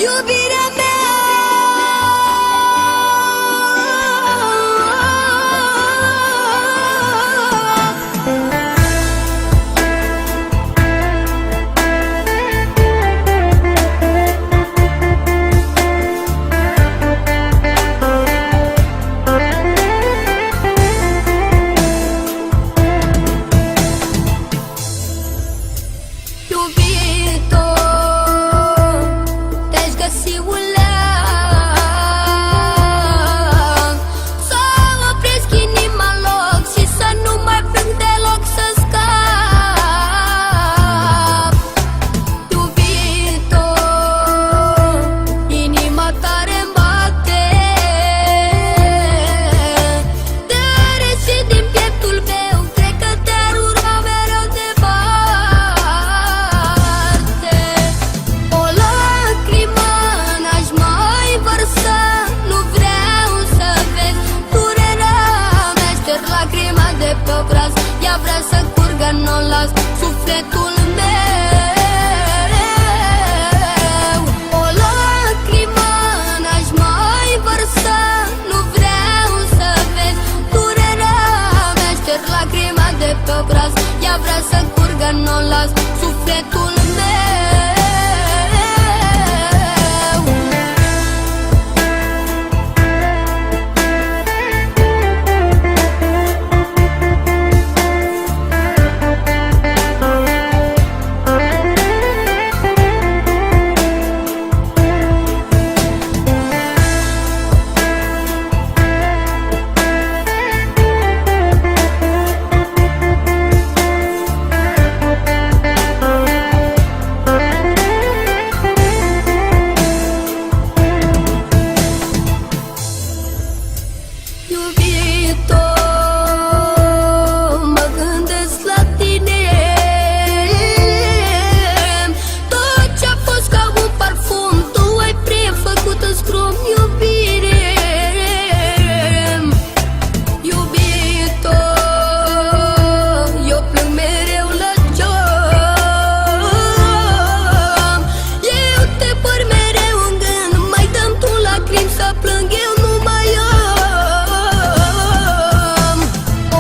Iubirea mea, iubito, te-aș găsi un leac să opresc inima în loc și să nu mai plâng deloc, să scap. Iubito, inima tare-mi bate, te rece din pieptul meu, cred că te-ar urma mereu departe. O lacrimă n-aș mai vărsa, nu vreau să vezi durerea mea. Șterg lacrima de pe obraz, ea vrea să curgă, n-o las, sufletul meu. O lacrimă n-aș mai vărsa, nu vreau să vezi durerea mea. Șterg lacrima de pe obraz, ea vrea să curgă, n-o las, sufletul meu. Iubito, mă gândesc la tine, tot ce-a fost ca un parfum, tu ai prefăcut în scrum, iubire. Iubito, eu plâng mereu la geam, eu te păr mereu în gând, mai dăm tu lacrimi să plâng, eu nu mai am.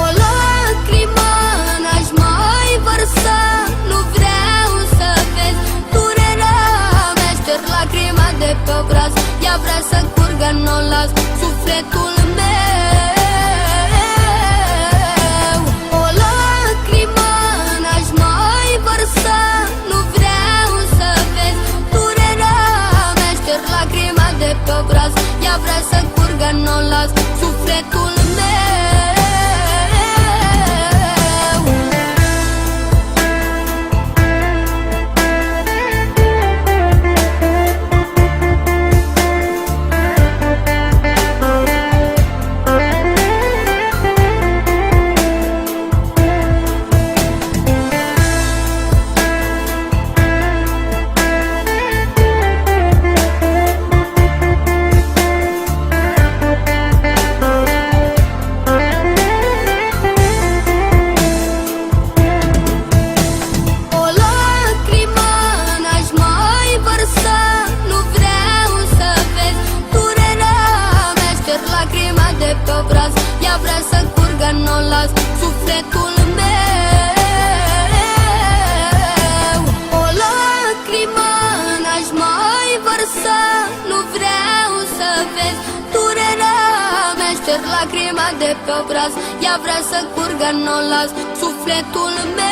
O lacrimă n-aș mai vărsa, nu vreau să vezi durerea mea. Șterg lacrima de pe obraz, ea vrea să curgă, n-o las, sufletul meu. O lacrimă n-aș mai vărsa, nu vreau să vezi durerea mea. Șterg lacrima de pe obraz, ea vrea să curgă, n-o las, sufletul meu. O lacrimă n-aș mai vărsa, nu vreau să vezi durerea mea. Șterg lacrima de pe obraz, ea vrea să curgă, n-o las, sufletul meu. O lacrimă n-aș mai vărsa, nu vreau să vezi durerea mea. Șterg lacrima de pe obraz, ea vrea să curgă, n-o las, sufletul meu.